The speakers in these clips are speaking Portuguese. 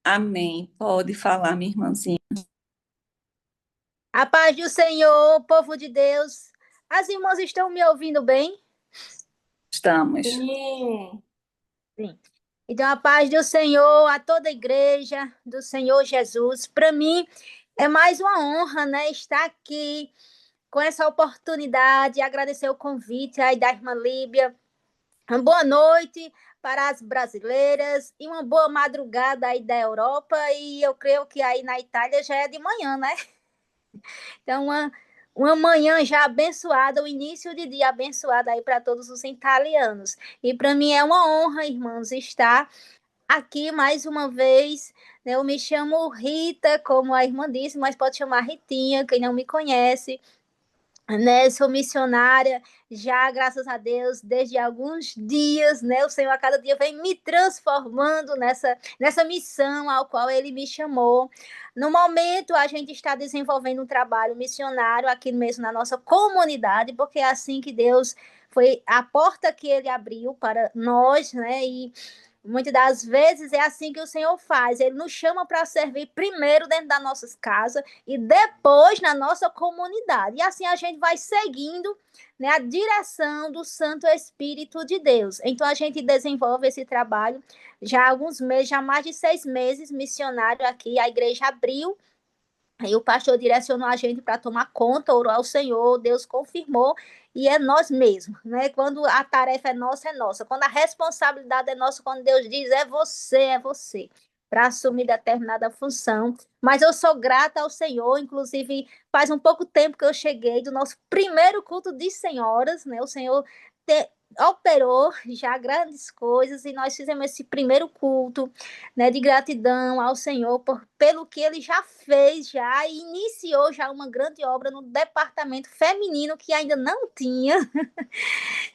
Amém. Pode falar, minha irmãzinha. A paz do Senhor, povo de Deus. As irmãs estão me ouvindo bem? Estamos. Sim. Sim. Então, a paz do Senhor a toda a igreja do Senhor Jesus. Para mim, é mais uma honra, né, estar aqui com essa oportunidade, agradecer o convite aí da irmã Líbia. Uma boa noite para as brasileiras e uma boa madrugada aí da Europa. E eu creio que aí na Itália já é de manhã, né? Então, uma manhã já abençoada, o início de dia abençoado aí para todos os italianos. E para mim é uma honra, irmãos, estar aqui mais uma vez. Né? Eu me chamo Rita, como a irmã disse, mas pode chamar Ritinha, quem não me conhece, né? Sou missionária já, graças a Deus, desde alguns dias, né? O Senhor a cada dia vem me transformando nessa missão ao qual Ele me chamou. No momento, a gente está desenvolvendo um trabalho missionário aqui mesmo na nossa comunidade, porque é assim que Deus foi a porta que Ele abriu para nós, né? E muitas das vezes é assim que o Senhor faz. Ele nos chama para servir primeiro dentro das nossas casas e depois na nossa comunidade. E assim a gente vai seguindo, né, a direção do Santo Espírito de Deus. Então a gente desenvolve esse trabalho já há alguns meses, já há mais de 6 meses, missionário aqui. A igreja abriu. Aí o pastor direcionou a gente para tomar conta, orou ao Senhor, Deus confirmou, e é nós mesmos, né? Quando a tarefa é nossa, é nossa. Quando a responsabilidade é nossa, quando Deus diz é você, para assumir determinada função. Mas eu sou grata ao Senhor, inclusive faz um pouco tempo que eu cheguei do nosso primeiro culto de senhoras, né? O Senhor operou já grandes coisas e nós fizemos esse primeiro culto, né, de gratidão ao Senhor pelo que ele já fez já e iniciou já uma grande obra no departamento feminino que ainda não tinha.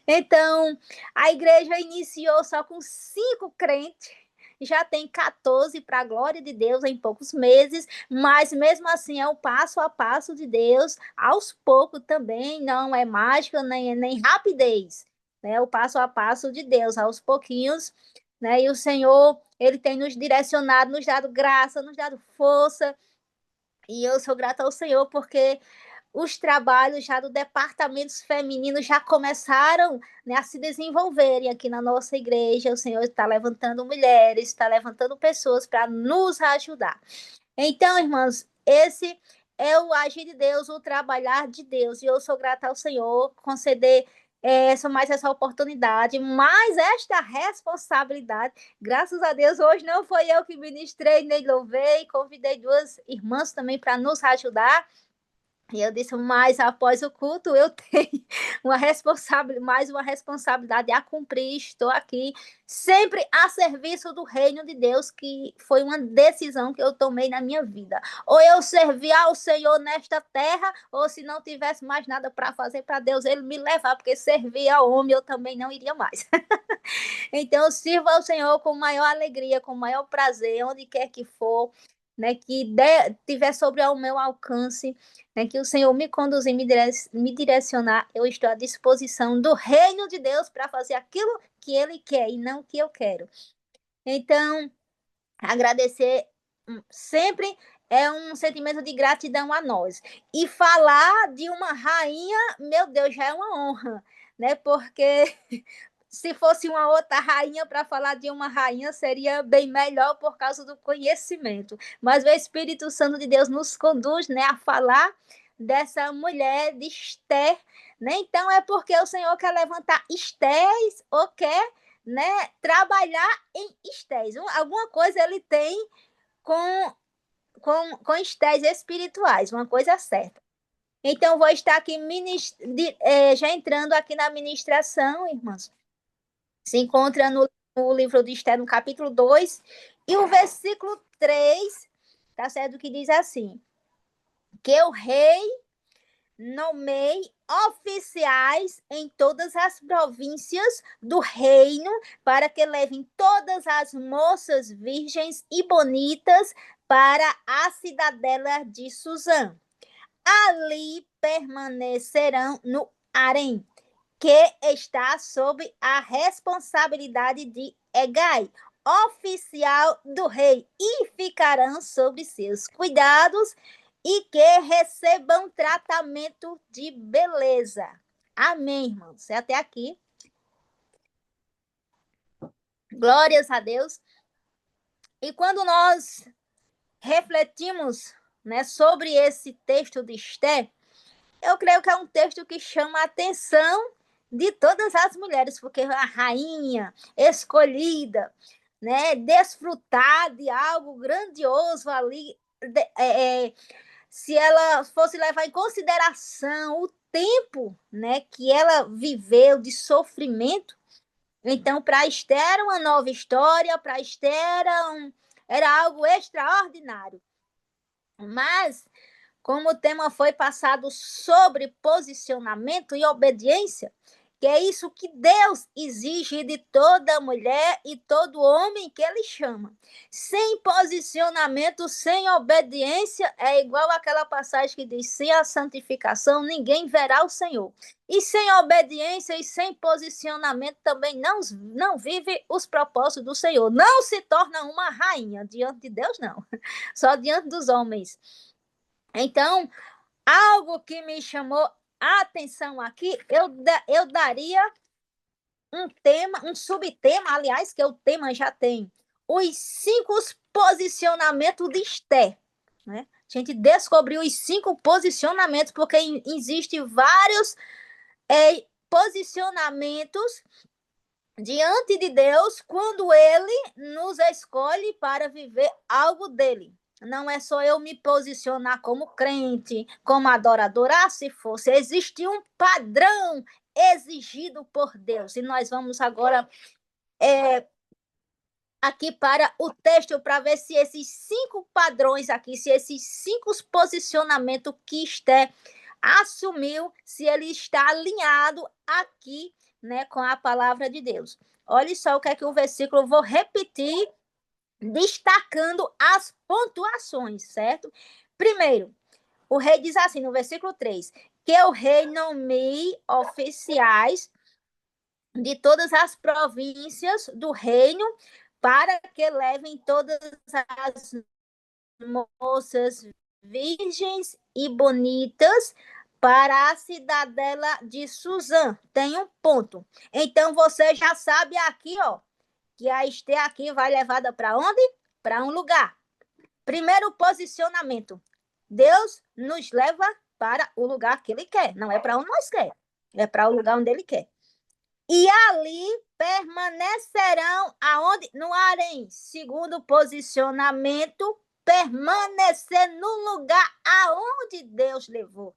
Então, a igreja iniciou só com 5 crentes, já tem 14 para a glória de Deus em poucos meses, mas mesmo assim é o passo a passo de Deus, aos poucos também, não é mágica nem rapidez, né? O passo a passo de Deus, aos pouquinhos, né? E o Senhor, ele tem nos direcionado, nos dado graça, nos dado força, e eu sou grata ao Senhor porque os trabalhos já do departamentos femininos já começaram, né, a se desenvolverem aqui na nossa igreja. O Senhor está levantando mulheres, está levantando pessoas para nos ajudar. Então, irmãos, esse é o agir de Deus, o trabalhar de Deus. E eu sou grata ao Senhor conceder essa oportunidade, mas esta responsabilidade, graças a Deus, hoje não foi eu que ministrei nem louvei, convidei duas irmãs também para nos ajudar. E eu disse, mas após o culto eu tenho mais uma responsabilidade a cumprir. Estou aqui sempre a serviço do reino de Deus, que foi uma decisão que eu tomei na minha vida. Ou eu servir ao Senhor nesta terra, ou se não tivesse mais nada para fazer para Deus, ele me levar, porque servir ao homem eu também não iria mais. Então, sirva ao Senhor com maior alegria, com maior prazer, onde quer que for, né, que tiver sobre o meu alcance, né, que o Senhor me conduzir, me direcionar, eu estou à disposição do reino de Deus para fazer aquilo que Ele quer e não o que eu quero. Então, agradecer sempre é um sentimento de gratidão a nós. E falar de uma rainha, meu Deus, já é uma honra, né? Porque se fosse uma outra rainha para falar de uma rainha, seria bem melhor por causa do conhecimento. Mas o Espírito Santo de Deus nos conduz, né, a falar dessa mulher de Esther, né? Então é porque o Senhor quer levantar Estéis ou quer, né, trabalhar em Estéis. Alguma coisa ele tem com, com Estéis espirituais, uma coisa certa. Então, vou estar aqui já entrando aqui na ministração, irmãos. Se encontra no livro de Esther, no capítulo 2, e o versículo 3, tá certo? Que diz assim: que o rei nomeie oficiais em todas as províncias do reino, para que levem todas as moças virgens e bonitas para a cidadela de Suzã. Ali permanecerão no harém, que está sob a responsabilidade de Egai, oficial do rei e ficarão sobre seus cuidados e que recebam tratamento de beleza. Amém, irmãos. É até aqui. Glórias a Deus. E quando nós refletimos, né, sobre esse texto de Esté, eu creio que é um texto que chama a atenção de todas as mulheres, porque a rainha escolhida, né, desfrutar de algo grandioso ali, se ela fosse levar em consideração o tempo, né, que ela viveu de sofrimento, então para Esther era uma nova história, para Esther era algo extraordinário. Mas como o tema foi passado sobre posicionamento e obediência, que é isso que Deus exige de toda mulher e todo homem que Ele chama. Sem posicionamento, sem obediência, é igual àquela passagem que diz: sem a santificação, ninguém verá o Senhor. E sem obediência e sem posicionamento também não vive os propósitos do Senhor. Não se torna uma rainha diante de Deus, não. Só diante dos homens. Então, algo que me chamou a atenção aqui, eu daria um tema, um subtema, aliás, que o tema já tem, os 5 posicionamentos de Esté. Né? A gente descobriu os 5 posicionamentos, porque existem vários posicionamentos diante de Deus quando Ele nos escolhe para viver algo dele. Não é só eu me posicionar como crente, como adoradora, se fosse. Existe um padrão exigido por Deus. E nós vamos agora aqui para o texto para ver se esses 5 padrões aqui, se esses 5 posicionamentos que Esté assumiu, se ele está alinhado aqui, né, com a palavra de Deus. Olha só o que é que o versículo, vou repetir, destacando as pontuações, certo? Primeiro, o rei diz assim no versículo 3, que o rei nomeie oficiais de todas as províncias do reino para que levem todas as moças virgens e bonitas para a cidadela de Suzã. Tem um ponto. Então, você já sabe aqui, ó, que a Esther aqui vai levada para onde? Para um lugar. Primeiro posicionamento. Deus nos leva para o lugar que Ele quer. Não é para onde nós quer. É para o lugar onde Ele quer. E ali permanecerão aonde? No harém. Segundo posicionamento, permanecer no lugar aonde Deus levou.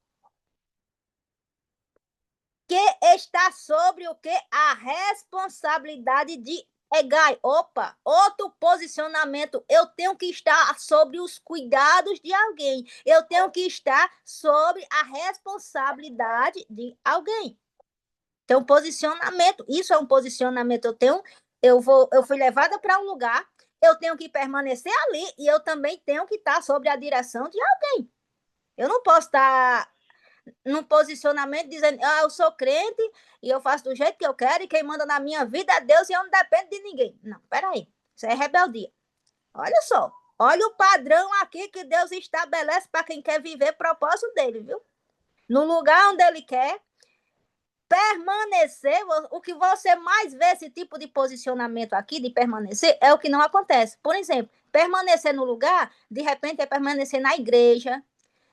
Que está sobre o que? A responsabilidade de Hegai. Opa, outro posicionamento. Eu tenho que estar sobre os cuidados de alguém. Eu tenho que estar sobre a responsabilidade de alguém. Então, posicionamento. Isso é um posicionamento. Eu fui levada para um lugar, eu tenho que permanecer ali e eu também tenho que estar sobre a direção de alguém. Eu não posso estar num posicionamento dizendo, eu sou crente e eu faço do jeito que eu quero e quem manda na minha vida é Deus e eu não dependo de ninguém. Não, peraí. Isso é rebeldia. Olha só. Olha o padrão aqui que Deus estabelece para quem quer viver o propósito dele, viu? No lugar onde ele quer, permanecer, o que você mais vê esse tipo de posicionamento aqui, de permanecer, é o que não acontece. Por exemplo, permanecer no lugar, de repente é permanecer na igreja.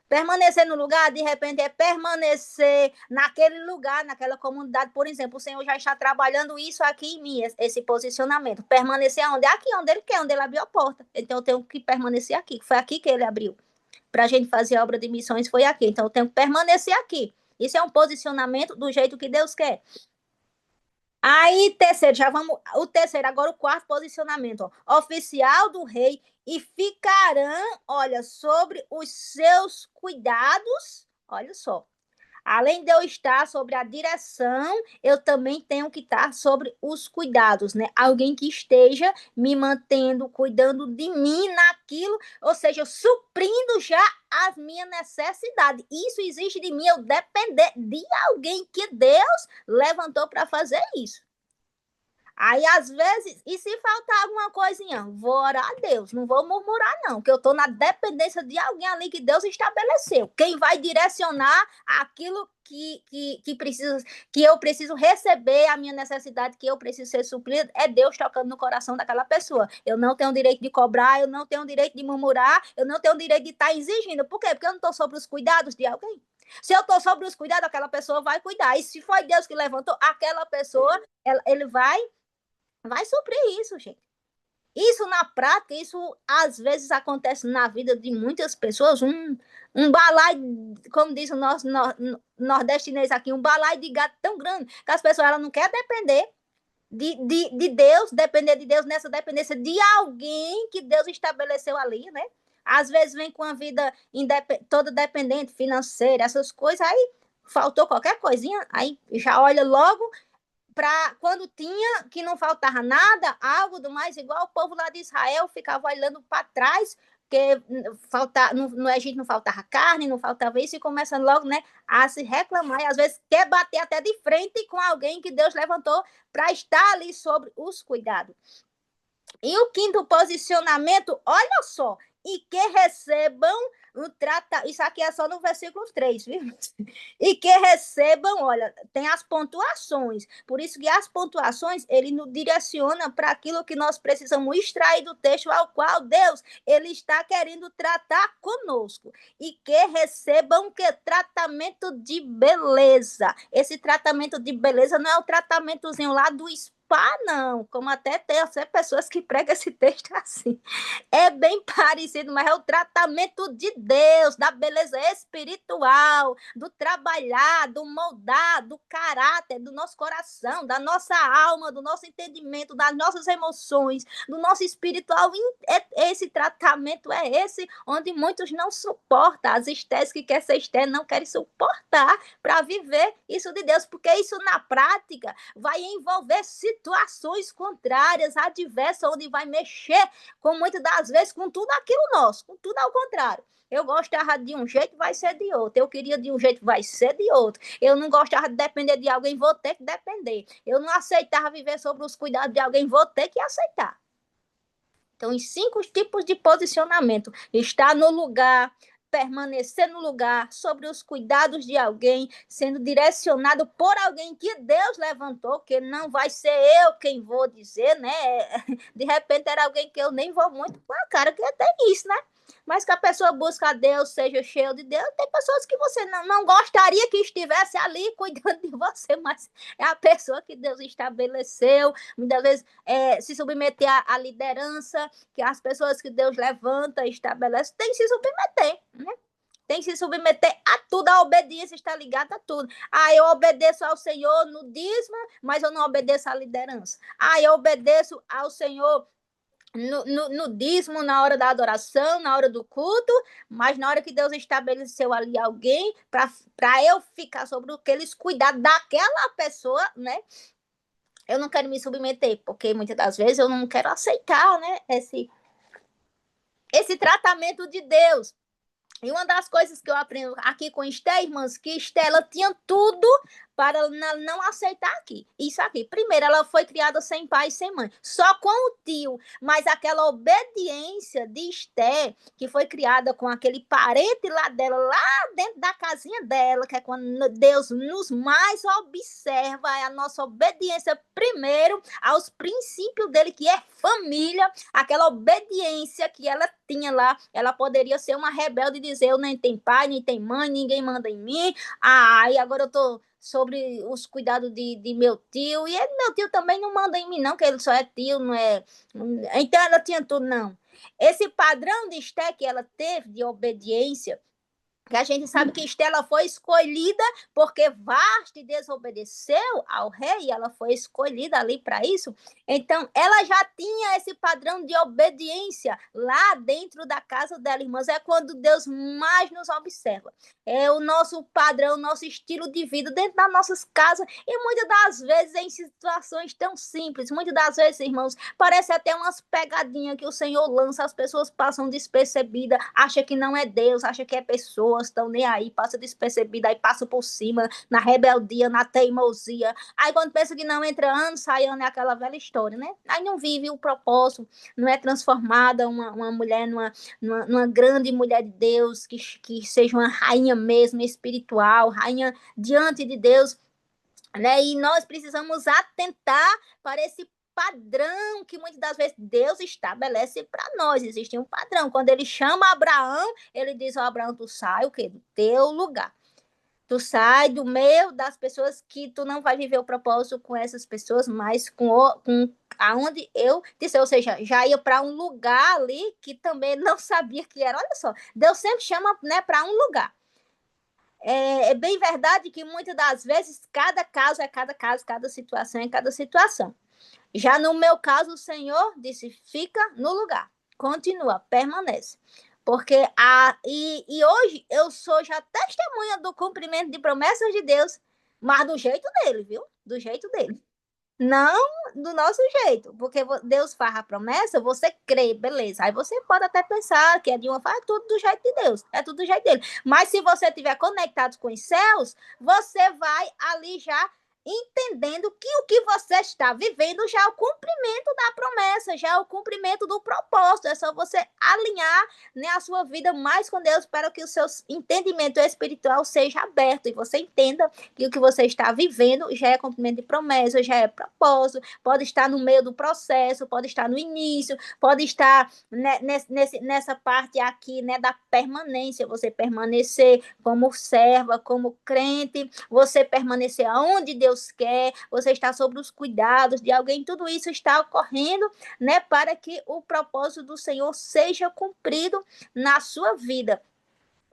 Permanecer no lugar, de repente, é permanecer naquele lugar, naquela comunidade. Por exemplo, o Senhor já está trabalhando isso aqui em mim, esse posicionamento. Permanecer onde? Aqui, onde Ele quer, onde Ele abriu a porta. Então, eu tenho que permanecer aqui. Foi aqui que Ele abriu. Para a gente fazer a obra de missões, foi aqui. Então, eu tenho que permanecer aqui. Isso é um posicionamento do jeito que Deus quer. Aí, terceiro, já vamos. O terceiro, agora o quarto posicionamento. Ó, oficial do rei e ficarão, olha, sobre os seus cuidados. Olha só. Além de eu estar sobre a direção, eu também tenho que estar sobre os cuidados, né? Alguém que esteja me mantendo, cuidando de mim naquilo, ou seja, suprindo já as minhas necessidades. Isso exige de mim, eu depender de alguém que Deus levantou para fazer isso. Aí, às vezes, e se faltar alguma coisinha, vou orar a Deus, não vou murmurar, não, porque eu estou na dependência de alguém ali que Deus estabeleceu. Quem vai direcionar aquilo precisa, que eu preciso receber, a minha necessidade, que eu preciso ser suprido, é Deus tocando no coração daquela pessoa. Eu não tenho direito de cobrar, eu não tenho direito de murmurar, eu não tenho direito de estar exigindo. Por quê? Porque eu não estou sobre os cuidados de alguém. Se eu estou sobre os cuidados, aquela pessoa vai cuidar. E se foi Deus que levantou aquela pessoa, ele vai suprir isso, gente. Isso na prática, isso às vezes acontece na vida de muitas pessoas, um balaio, como diz o nosso nordestinês aqui, um balaio de gato tão grande, que as pessoas ela não querem depender de Deus, depender de Deus nessa dependência de alguém que Deus estabeleceu ali, né? Às vezes vem com a vida toda dependente, financeira, essas coisas, aí faltou qualquer coisinha, aí já olha logo para quando tinha que não faltava nada, algo do mais igual, o povo lá de Israel ficava olhando para trás, porque a gente não faltava carne, não faltava isso, e começando logo, né, a se reclamar, e às vezes quer bater até de frente com alguém que Deus levantou para estar ali sobre os cuidados. E o quinto posicionamento, olha só, e que recebam isso aqui é só no versículo 3, viu? E que recebam, olha, tem as pontuações. Por isso que as pontuações, ele nos direciona para aquilo que nós precisamos extrair do texto ao qual Deus, ele está querendo tratar conosco. E que recebam que tratamento de beleza. Esse tratamento de beleza não é o tratamentozinho lá do spa, não. Como até tem pessoas que pregam esse texto assim. É bem parecido, mas é o tratamento de Deus, da beleza espiritual, do trabalhar, do moldar, do caráter, do nosso coração, da nossa alma, do nosso entendimento, das nossas emoções, do nosso espiritual. Esse tratamento é esse onde muitos não suportam. As estés que querem ser estés não querem suportar para viver isso de Deus, porque isso na prática vai envolver situações contrárias, adversas, onde vai mexer com muitas das vezes com tudo aquilo nosso, com tudo ao contrário. Eu gostava de um jeito, vai ser de outro. Eu queria de um jeito, vai ser de outro. Eu não gostava de depender de alguém, vou ter que depender. Eu não aceitava viver sobre os cuidados de alguém, vou ter que aceitar. Então, em 5 tipos de posicionamento. Estar no lugar, permanecer no lugar, sobre os cuidados de alguém, sendo direcionado por alguém que Deus levantou, que não vai ser eu quem vou dizer, né? De repente era alguém que eu nem vou muito com a cara, que até isso, né? Mas que a pessoa busca a Deus, seja cheio de Deus. Tem pessoas que você não gostaria que estivesse ali cuidando de você, mas é a pessoa que Deus estabeleceu. Muitas vezes se submeter à liderança, que as pessoas que Deus levanta, estabelece, tem que se submeter, né? Tem que se submeter a tudo, a obediência está ligada a tudo. Eu obedeço ao Senhor no dízimo, mas eu não obedeço à liderança. Eu obedeço ao Senhor no dízimo, na hora da adoração, na hora do culto, mas na hora que Deus estabeleceu ali alguém para eu ficar sobre aqueles cuidados daquela pessoa, né? Eu não quero me submeter, porque muitas das vezes eu não quero aceitar, né, esse tratamento de Deus. E uma das coisas que eu aprendo aqui com Esté, irmãs, que Esté, ela tinha tudo para não aceitar isso aqui. Primeiro, ela foi criada sem pai e sem mãe, só com o tio, mas aquela obediência de Esté, que foi criada com aquele parente lá dela, lá dentro da casinha dela, que é quando Deus nos mais observa, é a nossa obediência primeiro aos princípios dele, que é família, aquela obediência que ela tinha lá, ela poderia ser uma rebelde e dizer, eu nem tenho pai, nem tenho mãe, ninguém manda em mim, e agora eu tô sobre os cuidados de meu tio, e meu tio também não manda em mim não, que ele só é tio, não é... Então ela tinha tudo, não. Esse padrão de Esté que ela teve de obediência, que a gente sabe que Estela foi escolhida porque Vasti desobedeceu ao rei, e ela foi escolhida ali para isso. Então, ela já tinha esse padrão de obediência lá dentro da casa dela, irmãs. É quando Deus mais nos observa. É o nosso padrão, o nosso estilo de vida dentro das nossas casas, e muitas das vezes em situações tão simples. Muitas das vezes, irmãos, parece até umas pegadinhas que o Senhor lança, as pessoas passam despercebidas, acham que não é Deus, acham que é pessoa, pessoas estão nem aí, passa despercebida, aí passa por cima, na rebeldia, na teimosia. Aí quando pensa que não, entra ano, sai ano, é aquela velha história, né? Aí não vive o propósito, não é transformada uma mulher numa grande mulher de Deus, que seja uma rainha mesmo, espiritual, rainha diante de Deus, né? E nós precisamos atentar para esse padrão que muitas das vezes Deus estabelece para nós. Existe um padrão. Quando ele chama Abraão, ele diz: ó, Abraão, tu sai o quê? Do teu lugar. Tu sai do meio das pessoas que tu não vai viver o propósito com essas pessoas, mas com aonde eu disse, ou seja, já ia para um lugar ali que também não sabia que era. Olha só, Deus sempre chama, né, para um lugar. É bem verdade que muitas das vezes cada caso é cada caso, cada situação é cada situação. Já no meu caso, o Senhor disse: fica no lugar, continua, permanece. Porque hoje eu sou já testemunha do cumprimento de promessas de Deus, mas do jeito dele, viu? Do jeito dele. Não do nosso jeito, porque Deus faz a promessa, você crê, beleza. Aí você pode até pensar que é de uma forma, é tudo do jeito de Deus, é tudo do jeito dele. Mas se você estiver conectado com os céus, você vai ali já entendendo que o que você está vivendo já é o cumprimento da promessa, já é o cumprimento do propósito. É só você alinhar, né, a sua vida mais com Deus para que o seu entendimento espiritual seja aberto e você entenda que o que você está vivendo já é cumprimento de promessa, já é propósito, pode estar no meio do processo, pode estar no início, pode estar nessa parte aqui, né, da permanência, você permanecer como serva, como crente, você permanecer aonde Deus quer, você está sob os cuidados de alguém, tudo isso está ocorrendo, né, para que o propósito do Senhor seja cumprido na sua vida.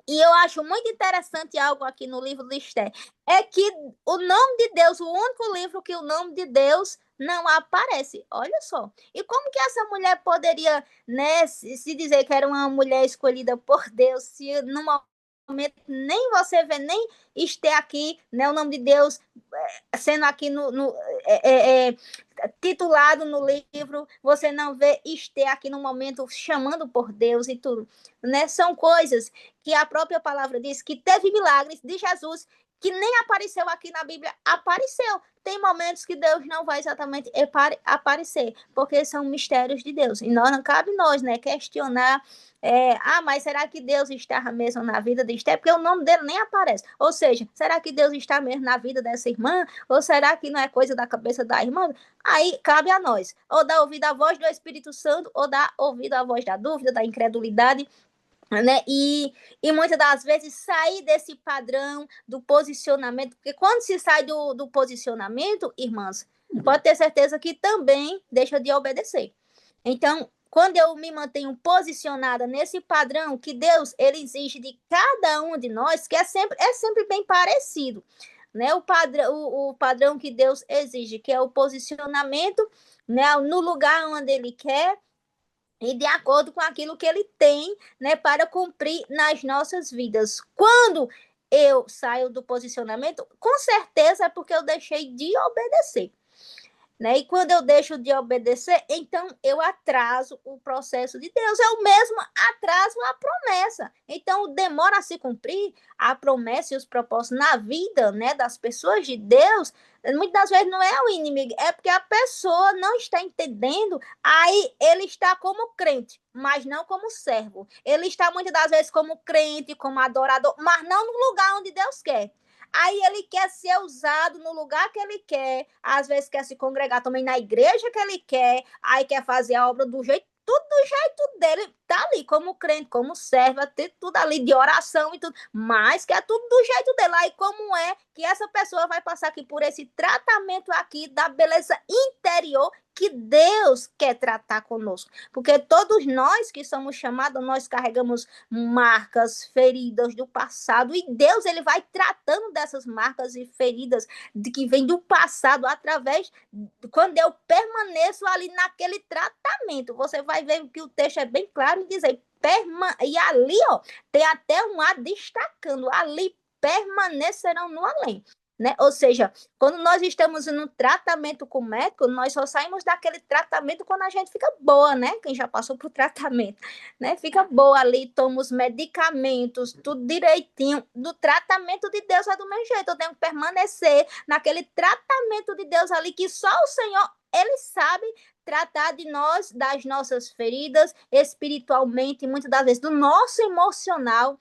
E eu acho muito interessante algo aqui no livro de Esther, é que o nome de Deus, o único livro que o nome de Deus não aparece, olha só. E como que essa mulher poderia, né, se dizer que era uma mulher escolhida por Deus, se no momento nem você vê, nem Esther aqui, né, o nome de Deus sendo aqui titulado no livro, você não vê Esther aqui no momento chamando por Deus e tudo, né? São coisas que a própria palavra diz que teve milagres de Jesus que nem apareceu aqui na Bíblia, apareceu. Tem momentos que Deus não vai exatamente aparecer, porque são mistérios de Deus. E não cabe nós, né, questionar, mas será que Deus estava mesmo na vida de Esther? Porque o nome dele nem aparece. Ou seja, será que Deus está mesmo na vida dessa irmã? Ou será que não é coisa da cabeça da irmã? Aí cabe a nós, ou dar ouvido à voz do Espírito Santo, ou dar ouvido à voz da dúvida, da incredulidade, né? E muitas das vezes sair desse padrão do posicionamento, porque quando se sai do posicionamento, irmãs, pode ter certeza que também deixa de obedecer. Então, quando eu me mantenho posicionada nesse padrão que Deus ele exige de cada um de nós, que é sempre bem parecido, né? O padrão que Deus exige, que é o posicionamento, né, no lugar onde Ele quer, e de acordo com aquilo que ele tem, né, para cumprir nas nossas vidas. Quando eu saio do posicionamento, com certeza é porque eu deixei de obedecer. Né? E quando eu deixo de obedecer, então eu atraso o processo de Deus. Eu mesmo atraso a promessa. Então demora a se cumprir a promessa e os propósitos na vida, né, das pessoas de Deus. Muitas das vezes não é o inimigo, é porque a pessoa não está entendendo. Aí ele está como crente, mas não como servo. Ele está muitas das vezes como crente, como adorador, mas não no lugar onde Deus quer. Aí ele quer ser usado no lugar que ele quer, às vezes quer se congregar também na igreja que ele quer, aí quer fazer a obra do jeito, tudo do jeito dele, tá ali como crente, como serva, tudo ali de oração e tudo, mas que é tudo do jeito dele. Aí como é que essa pessoa vai passar aqui por esse tratamento aqui da beleza interior que Deus quer tratar conosco? Porque todos nós que somos chamados, nós carregamos marcas, feridas do passado, e Deus ele vai tratando dessas marcas e feridas que vem do passado através, quando eu permaneço ali naquele tratamento. Você vai ver que o texto é bem claro em dizer, e ali, ó, tem até um A destacando, ali permanecerão no além. né? Ou seja, quando nós estamos no tratamento com o médico, nós só saímos daquele tratamento quando a gente fica boa, né? Quem já passou por tratamento, né? Fica boa ali, toma os medicamentos, tudo direitinho. Do tratamento de Deus é do mesmo jeito. Eu tenho que permanecer naquele tratamento de Deus ali que só o Senhor, Ele sabe tratar de nós, das nossas feridas espiritualmente, muitas das vezes do nosso emocional,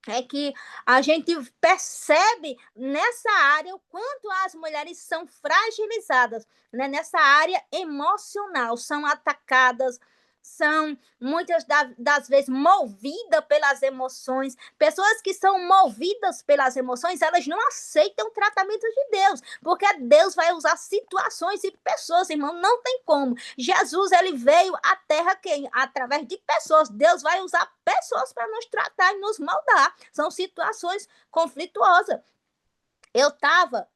é que a gente percebe nessa área o quanto as mulheres são fragilizadas, né? Nessa área emocional, são atacadas, são muitas das vezes movidas pelas emoções. Pessoas que são movidas pelas emoções, elas não aceitam o tratamento de Deus, porque Deus vai usar situações e pessoas, irmão, não tem como. Jesus, ele veio à terra através de pessoas. Deus vai usar pessoas para nos tratar e nos moldar. São situações conflituosas. Eu estava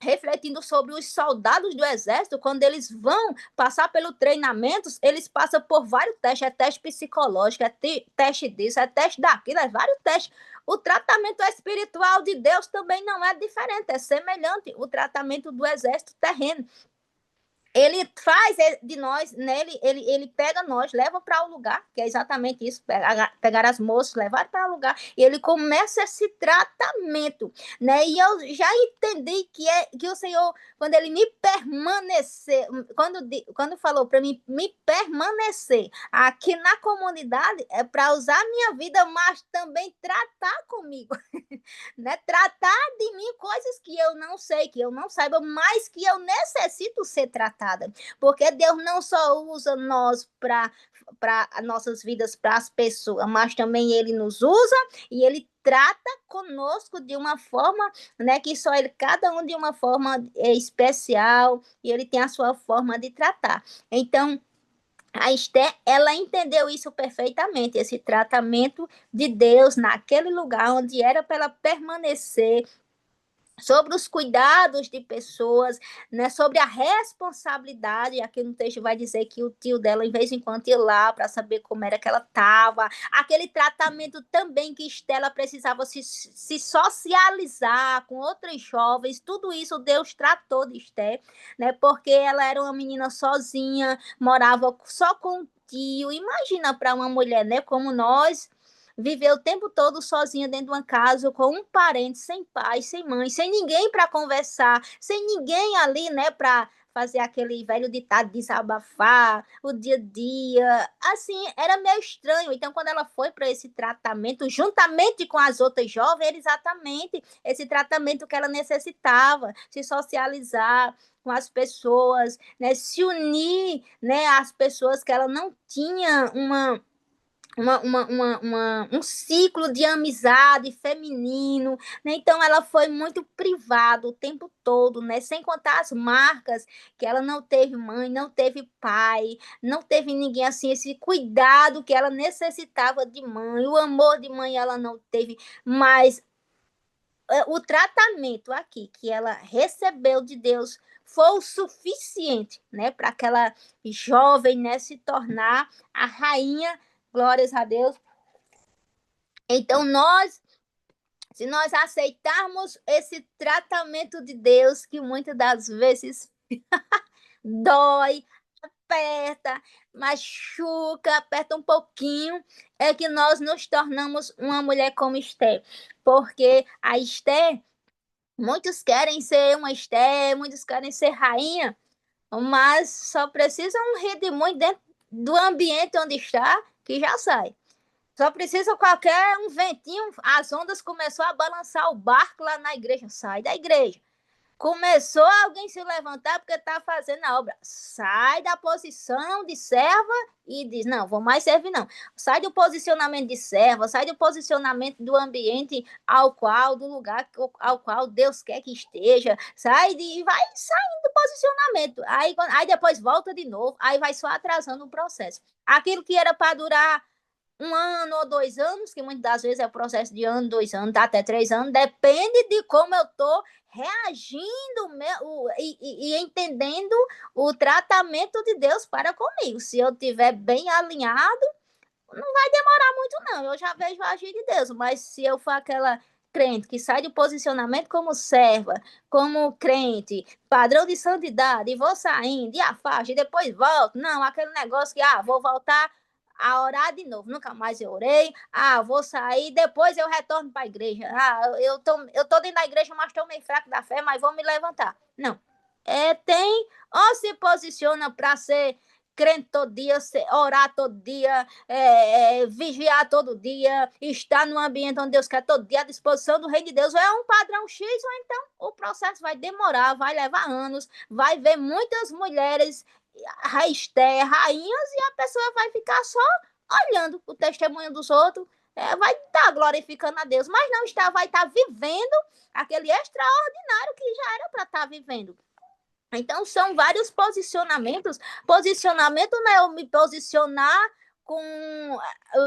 refletindo sobre os soldados do exército, quando eles vão passar pelo treinamento, eles passam por vários testes, é teste psicológico, é teste disso, é teste daquilo, é vários testes. O tratamento espiritual de Deus também não é diferente, é semelhante o tratamento do exército terreno. Ele faz de nós, né? Ele pega nós, leva para o lugar, que é exatamente isso, pegar as moças, levar para o lugar, e ele começa esse tratamento, né? E eu já entendi que o Senhor, quando ele me permanecer, quando falou para mim me permanecer aqui na comunidade, é para usar a minha vida, mas também tratar comigo, né? Tratar de mim coisas que eu não sei, que eu não saiba, mas que eu necessito ser tratada. Porque Deus não só usa nós para nossas vidas, para as pessoas, mas também Ele nos usa e Ele trata conosco de uma forma, né, que só Ele, cada um de uma forma especial, e Ele tem a sua forma de tratar. Então, a Esther, ela entendeu isso perfeitamente, esse tratamento de Deus naquele lugar onde era para ela permanecer, sobre os cuidados de pessoas, né, sobre a responsabilidade. Aqui no texto vai dizer que o tio dela, em vez em quando, ia lá para saber como era que ela estava. Aquele tratamento também que Estela precisava se socializar com outras jovens, tudo isso Deus tratou de Esther, né, porque ela era uma menina sozinha, morava só com o tio. Imagina para uma mulher, né, como nós, viver o tempo todo sozinha dentro de uma casa, com um parente, sem pai, sem mãe, sem ninguém para conversar, sem ninguém ali, né, para fazer aquele velho ditado, desabafar, o dia a dia. Assim, era meio estranho. Então, quando ela foi para esse tratamento, juntamente com as outras jovens, era exatamente esse tratamento que ela necessitava, se socializar com as pessoas, né, se unir, né, às pessoas que ela não tinha um ciclo de amizade feminino, né? Então ela foi muito privada o tempo todo, né? Sem contar as marcas, que ela não teve mãe, não teve pai, não teve ninguém assim, esse cuidado que ela necessitava de mãe, o amor de mãe ela não teve, mas o tratamento aqui que ela recebeu de Deus foi o suficiente, né, para aquela jovem, né, se tornar a rainha. Glórias a Deus. Então, se nós aceitarmos esse tratamento de Deus, que muitas das vezes dói, aperta, machuca, aperta um pouquinho, é que nós nos tornamos uma mulher como Esther. Porque a Esther, muitos querem ser uma Esther, muitos querem ser rainha, mas só precisam rir de muito dentro do ambiente onde está, que já sai. Só precisa qualquer um ventinho, as ondas começou a balançar o barco lá na igreja. Sai da igreja. Começou alguém se levantar porque está fazendo a obra. Sai da posição de serva e diz, não, vou mais servir não. Sai do posicionamento de serva, sai do posicionamento do ambiente do lugar ao qual Deus quer que esteja. E vai saindo do posicionamento. Aí depois volta de novo, aí vai só atrasando o processo. Aquilo que era para durar 1 ano ou 2 anos, que muitas das vezes é o processo de 1, 2 anos, até 3 anos, depende de como eu estou reagindo e entendendo o tratamento de Deus para comigo. Se eu estiver bem alinhado, não vai demorar muito, não. Eu já vejo a agir de Deus, mas se eu for aquela crente que sai do posicionamento como serva, como crente, padrão de santidade, e vou saindo, e afasto, e depois volto. Não, aquele negócio que, vou voltar a orar de novo. Nunca mais eu orei. Vou sair, depois eu retorno para a igreja. Eu tô dentro da igreja, mas estou meio fraco da fé, mas vou me levantar. Não. Ou se posiciona para ser crente todo dia, orar todo dia, vigiar todo dia, estar no ambiente onde Deus quer todo dia, à disposição do reino de Deus, ou é um padrão X, ou então o processo vai demorar, vai levar anos, vai ver muitas mulheres, rainhas, e a pessoa vai ficar só olhando o testemunho dos outros, vai estar glorificando a Deus, mas não está, vai estar vivendo aquele extraordinário que já era para estar vivendo. Então, são vários posicionamentos. Posicionamento não é eu me posicionar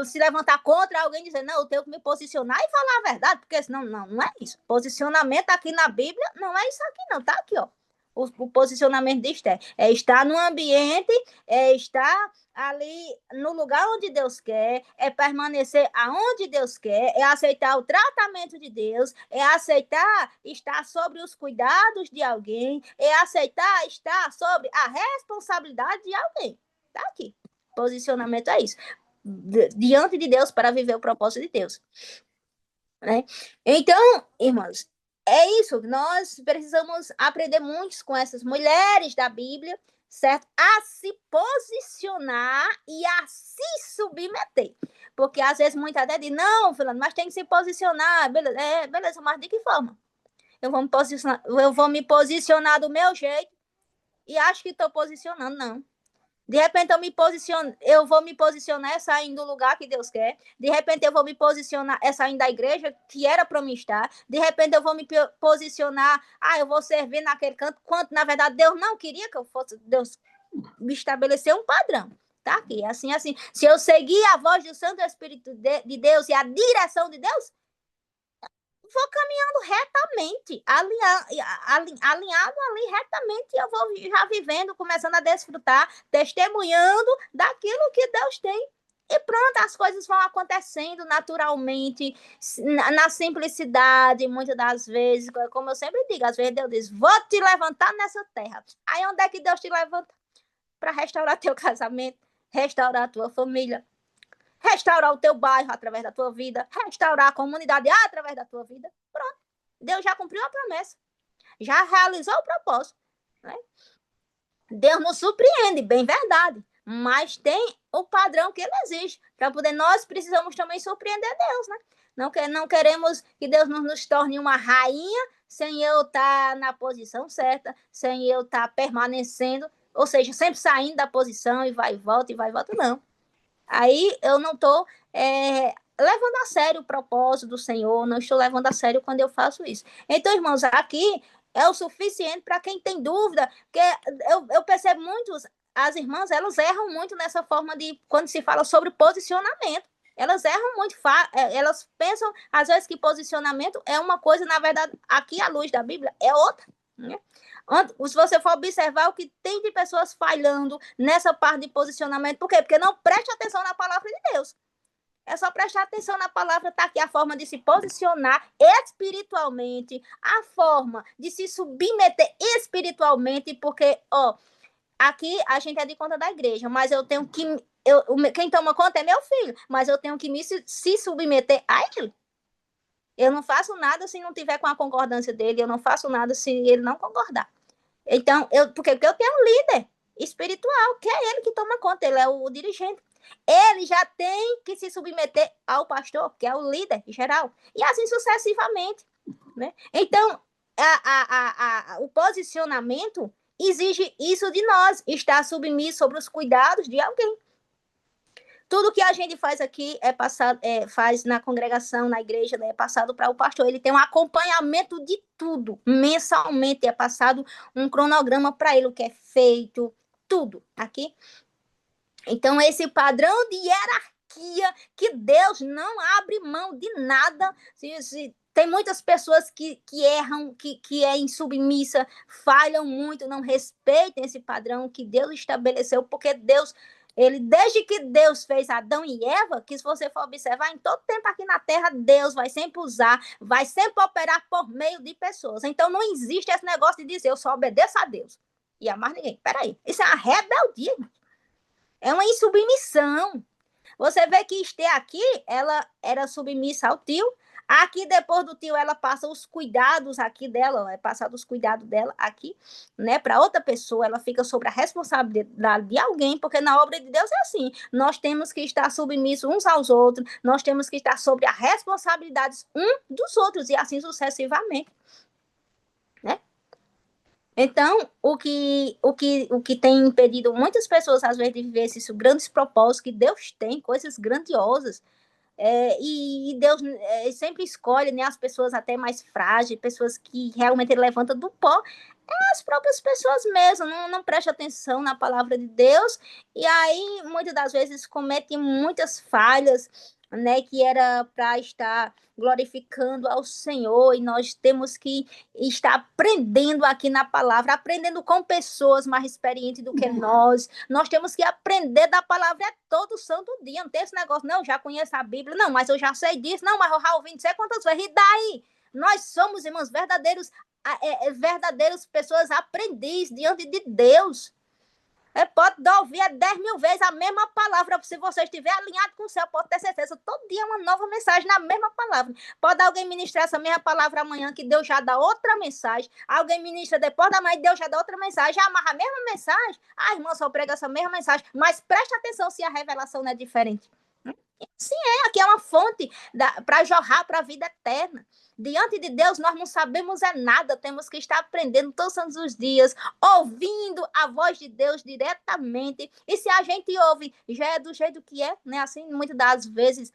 se levantar contra alguém, dizer, não, eu tenho que me posicionar e falar a verdade, porque senão, não é isso. Posicionamento aqui na Bíblia não é isso aqui, não, tá aqui, ó. O posicionamento de Esther é estar no ambiente, é estar ali no lugar onde Deus quer, é permanecer aonde Deus quer, é aceitar o tratamento de Deus, é aceitar estar sobre os cuidados de alguém, é aceitar estar sobre a responsabilidade de alguém. Tá aqui. Posicionamento é isso. Diante de Deus para viver o propósito de Deus. Né? Então, irmãos, é isso. Nós precisamos aprender muito com essas mulheres da Bíblia, certo? A se posicionar e a se submeter. Porque às vezes muita gente diz, não, fulano, mas tem que se posicionar. Beleza, mas de que forma? Eu vou me posicionar do meu jeito e acho que estou posicionando, não. De repente eu vou me posicionar saindo do lugar que Deus quer. De repente eu vou me posicionar saindo da igreja que era para mim estar. De repente eu vou me posicionar, eu vou servir naquele canto, quando na verdade Deus não queria que eu fosse. Deus me estabeleceu um padrão. Tá aqui, assim. Se eu seguir a voz do Santo Espírito de Deus e a direção de Deus, vou caminhando retamente, alinhado ali retamente, eu vou já vivendo, começando a desfrutar, testemunhando daquilo que Deus tem. E pronto, as coisas vão acontecendo naturalmente, na simplicidade, muitas das vezes, como eu sempre digo, às vezes Deus diz, vou te levantar nessa terra. Aí onde é que Deus te levanta? Para restaurar teu casamento, restaurar a tua família, restaurar o teu bairro através da tua vida, restaurar a comunidade através da tua vida. Pronto. Deus já cumpriu a promessa. Já realizou o propósito. Né? Deus nos surpreende, bem verdade. Mas tem o padrão que ele exige. Para poder, nós precisamos também surpreender Deus. Né? Não queremos que Deus nos torne uma rainha sem eu estar na posição certa, sem eu estar permanecendo, ou seja, sempre saindo da posição e vai e volta, não. Aí eu não estou levando a sério o propósito do Senhor, não estou levando a sério quando eu faço isso. Então, irmãos, aqui é o suficiente para quem tem dúvida, porque eu percebo muitos, as irmãs, elas erram muito nessa forma de, quando se fala sobre posicionamento. Elas erram muito, elas pensam, às vezes, que posicionamento é uma coisa, na verdade, aqui à luz da Bíblia, é outra. Né? Se você for observar o que tem de pessoas falhando nessa parte de posicionamento, por quê? Porque não preste atenção na palavra de Deus. É só prestar atenção na palavra, está aqui a forma de se posicionar espiritualmente, a forma de se submeter espiritualmente, porque, aqui a gente é de conta da igreja, mas eu tenho que, quem toma conta é meu filho, mas eu tenho que se submeter a ele. Eu não faço nada se não tiver com a concordância dele, eu não faço nada se ele não concordar. Então, porque eu tenho um líder espiritual, que é ele que toma conta, ele é o dirigente. Ele já tem que se submeter ao pastor, que é o líder geral, e assim sucessivamente. Né? Então, o posicionamento exige isso de nós, estar submisso sobre os cuidados de alguém. Tudo que a gente faz aqui faz na congregação, na igreja, né, é passado para o pastor. Ele tem um acompanhamento de tudo. Mensalmente é passado um cronograma para ele, o que é feito, tudo aqui. Então, esse padrão de hierarquia, que Deus não abre mão de nada. Tem muitas pessoas que erram, que é insubmissa, falham muito, não respeitam esse padrão que Deus estabeleceu, porque Deus Ele, desde que Deus fez Adão e Eva, que se você for observar, em todo tempo aqui na Terra, Deus vai sempre usar, vai sempre operar por meio de pessoas. Então não existe esse negócio de dizer, eu só obedeço a Deus e a mais ninguém. Peraí, isso é uma rebeldia, é uma insubmissão. Você vê que Esther aqui, ela era submissa ao tio. Aqui, depois do tio, ela passa os cuidados aqui dela, é passado os cuidados dela aqui, né, para outra pessoa. Ela fica sobre a responsabilidade de alguém, porque na obra de Deus é assim. Nós temos que estar submissos uns aos outros, nós temos que estar sobre as responsabilidades uns dos outros, e assim sucessivamente, né? Então, o que tem impedido muitas pessoas, às vezes, de viver esses grandes propósitos que Deus tem, coisas grandiosas, e Deus sempre escolhe, né, as pessoas até mais frágeis, pessoas que realmente ele levanta do pó, as próprias pessoas mesmo, não prestam atenção na palavra de Deus, e aí, muitas das vezes, cometem muitas falhas, né, que era para estar glorificando ao Senhor, e nós temos que estar aprendendo aqui na palavra, aprendendo com pessoas mais experientes do que nós temos que aprender da palavra todo santo dia, não tem esse negócio, não, eu já conheço a Bíblia, não, mas eu já sei disso, não, mas eu já ouvi não sei quantas vezes, e daí? Nós somos, irmãos, verdadeiros pessoas aprendizes diante de Deus. Pode ouvir 10 mil vezes a mesma palavra, se você estiver alinhado com o céu, pode ter certeza, todo dia uma nova mensagem na mesma palavra. Pode alguém ministrar essa mesma palavra amanhã, que Deus já dá outra mensagem, alguém ministra depois da manhã, Deus já dá outra mensagem, já amarra a mesma mensagem, a irmã só prega essa mesma mensagem, mas preste atenção se a revelação não é diferente. Sim, aqui é uma fonte para jorrar para a vida eterna. Diante de Deus, nós não sabemos nada, temos que estar aprendendo todos os dias, ouvindo a voz de Deus diretamente. E se a gente ouve, já é do jeito que é, né? Assim, muitas das vezes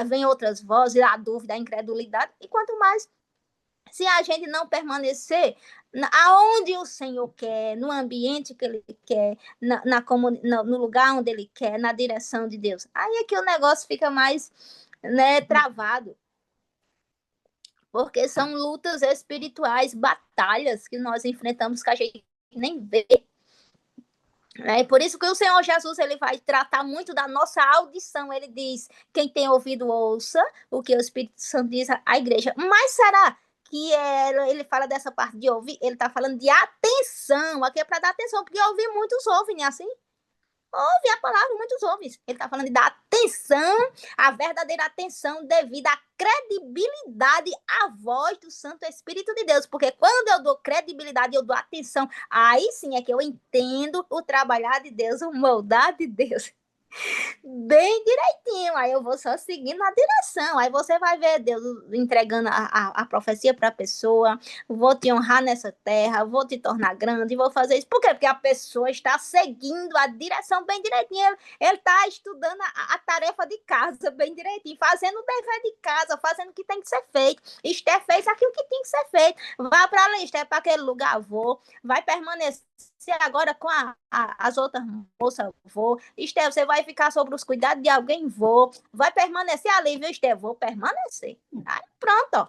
vem outras vozes, a dúvida, a incredulidade, e quanto mais se a gente não permanecer aonde o Senhor quer, no ambiente que Ele quer, no lugar onde Ele quer, na direção de Deus, aí é que o negócio fica mais, né, travado. Porque são lutas espirituais, batalhas que nós enfrentamos que a gente nem vê. É por isso que o Senhor Jesus ele vai tratar muito da nossa audição. Ele diz: quem tem ouvido, ouça o que o Espírito Santo diz à igreja. Mas será que ele fala dessa parte de ouvir? Ele está falando de atenção. Aqui é para dar atenção, porque ouvir muitos ouvem, né? Assim? Ouve a palavra, muitos ouvem. Ele está falando de dar atenção, a verdadeira atenção devido à credibilidade à voz do Santo Espírito de Deus. Porque quando eu dou credibilidade, eu dou atenção, aí sim é que eu entendo o trabalhar de Deus, o moldar de Deus bem direitinho, aí eu vou só seguindo na direção, aí você vai ver Deus entregando a profecia para a pessoa, vou te honrar nessa terra, vou te tornar grande, vou fazer isso, por quê? Porque a pessoa está seguindo a direção bem direitinho, ele está estudando a tarefa de casa bem direitinho, fazendo o dever de casa, fazendo o que tem que ser feito. Esther fez aquilo que tem que ser feito, vai para ali, Esther, para aquele lugar, vou, vai permanecer agora com as outras moças, vou. Esther, você vai ficar sobre os cuidados de alguém? Vou. Vai permanecer ali, viu, Esther? Vou permanecer. Aí, pronto, ó.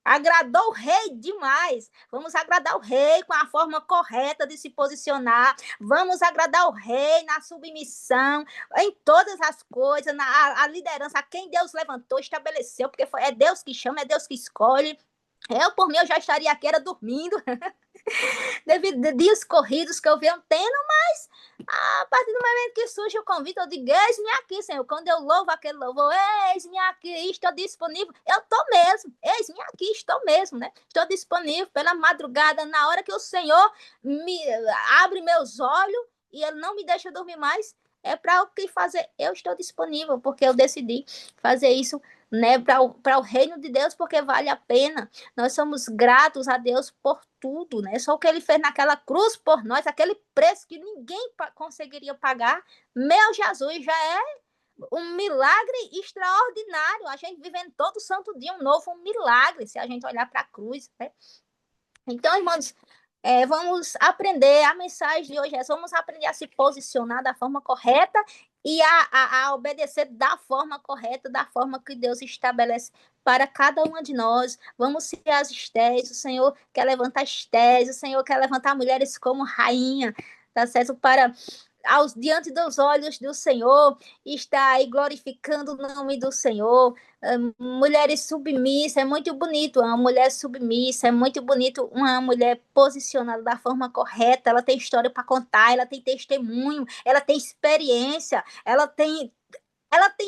Agradou o rei demais. Vamos agradar o rei com a forma correta de se posicionar. Vamos agradar o rei na submissão, em todas as coisas, a liderança, a quem Deus levantou, estabeleceu, porque é Deus que chama, é Deus que escolhe. Eu, por mim, eu já estaria aqui, era dormindo. Devido a dias corridos que eu venho tendo, mas a partir do momento que surge o convite, eu digo, eis-me aqui, Senhor. Quando eu louvo aquele louvor, eis-me aqui, estou disponível. Eu estou mesmo, eis-me aqui, estou mesmo, né? Estou disponível pela madrugada, na hora que o Senhor me abre meus olhos e Ele não me deixa dormir mais. É para o que fazer? Eu estou disponível, porque eu decidi fazer isso, né, para o reino de Deus, porque vale a pena. Nós somos gratos a Deus por tudo, né? Só o que ele fez naquela cruz por nós, aquele preço que ninguém conseguiria pagar. Meu Jesus, já é um milagre extraordinário. A gente vivendo todo santo dia um novo milagre, se a gente olhar para a cruz, né? Então, irmãos, vamos aprender, a mensagem de hoje vamos aprender a se posicionar da forma correta e a obedecer da forma correta, da forma que Deus estabelece para cada uma de nós. Vamos ser as Estés, o Senhor quer levantar Estés, o Senhor quer levantar mulheres como rainha, tá certo? Para diante dos olhos do Senhor, está aí glorificando o nome do Senhor. Mulheres submissas, é muito bonito uma mulher submissa, é muito bonito uma mulher posicionada da forma correta, ela tem história para contar, ela tem testemunho, ela tem experiência, ela tem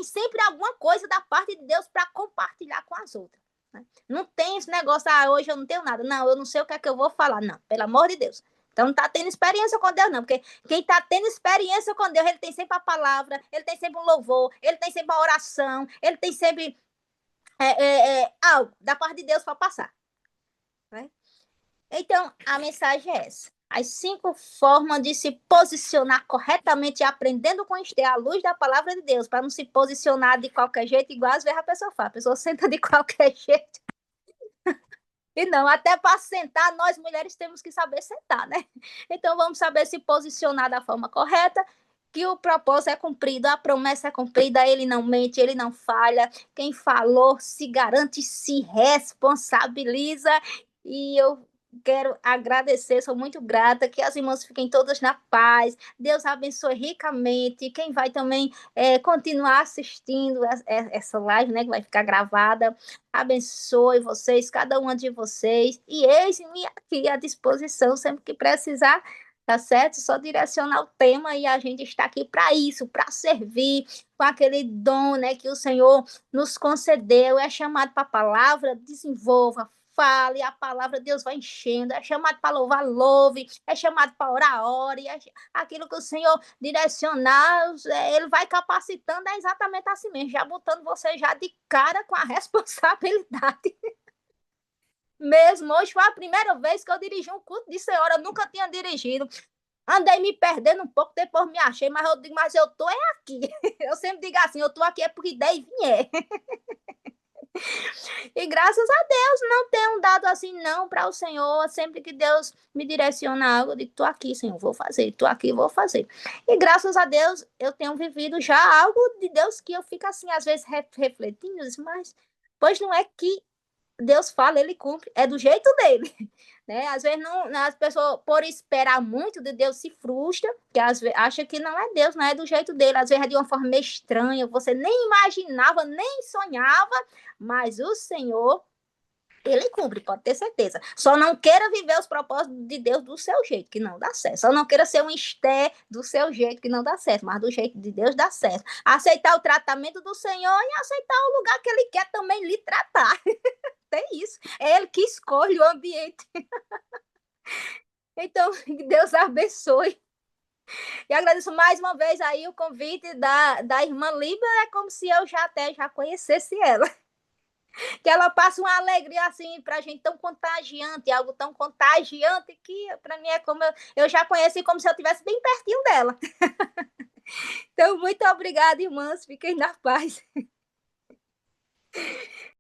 sempre alguma coisa da parte de Deus para compartilhar com as outras. Né? Não tem esse negócio, hoje eu não tenho nada. Não, eu não sei o que é que eu vou falar. Não, pelo amor de Deus. Então não está tendo experiência com Deus, não. Porque quem está tendo experiência com Deus, ele tem sempre a palavra, ele tem sempre um louvor, ele tem sempre a oração, ele tem sempre algo da parte de Deus para passar. Né? Então, a mensagem é essa. As 5 formas de se posicionar corretamente, aprendendo com Esther, à luz da palavra de Deus, para não se posicionar de qualquer jeito, igual às vezes a pessoa faz. A pessoa senta de qualquer jeito. E não, até para sentar, nós mulheres temos que saber sentar, né? Então, vamos saber se posicionar da forma correta, que o propósito é cumprido, a promessa é cumprida, ele não mente, ele não falha. Quem falou se garante, se responsabiliza. E eu quero agradecer, sou muito grata, que as irmãs fiquem todas na paz. Deus abençoe ricamente. Quem vai também continuar assistindo essa live, né, que vai ficar gravada, abençoe vocês, cada uma de vocês. E eis-me aqui à disposição, sempre que precisar, tá certo? Só direcionar o tema e a gente está aqui para isso, para servir com aquele dom, né, que o Senhor nos concedeu. É chamado para a palavra, desenvolva, fale, a palavra Deus vai enchendo, é chamado para louvar, louve, é chamado para orar, ore, aquilo que o Senhor direcionar, ele vai capacitando, é exatamente assim mesmo, já botando você já de cara com a responsabilidade. Mesmo, hoje foi a primeira vez que eu dirigi um culto de senhora, eu nunca tinha dirigido, andei me perdendo um pouco, depois me achei, mas eu digo, mas eu tô aqui, eu sempre digo assim, eu tô aqui é porque der e vier. E graças a Deus não tenho dado assim não para o Senhor. Sempre que Deus me direciona algo, eu digo, tô aqui, Senhor, vou fazer, tô aqui, vou fazer. E graças a Deus eu tenho vivido já algo de Deus que eu fico assim, às vezes refletindo, mas pois não é que Deus fala, ele cumpre, é do jeito dele. Né? Às vezes não, as pessoas, por esperar muito de Deus, se frustra, que às vezes acha que não é Deus, não é do jeito dele, às vezes é de uma forma meio estranha, você nem imaginava, nem sonhava, mas o Senhor, ele cumpre, pode ter certeza. Só não queira viver os propósitos de Deus do seu jeito, que não dá certo. Só não queira ser um Esté do seu jeito, que não dá certo, mas do jeito de Deus dá certo. Aceitar o tratamento do Senhor e aceitar o lugar que ele quer também lhe tratar. Tem isso. É ele que escolhe o ambiente. Então, Deus abençoe. E agradeço mais uma vez aí o convite da irmã Líbia, é como se eu já conhecesse ela. Que ela passa uma alegria assim pra gente tão contagiante, algo tão contagiante que para mim é como eu já conheci como se eu estivesse bem pertinho dela. Então, muito obrigada, irmãs. Fiquem na paz.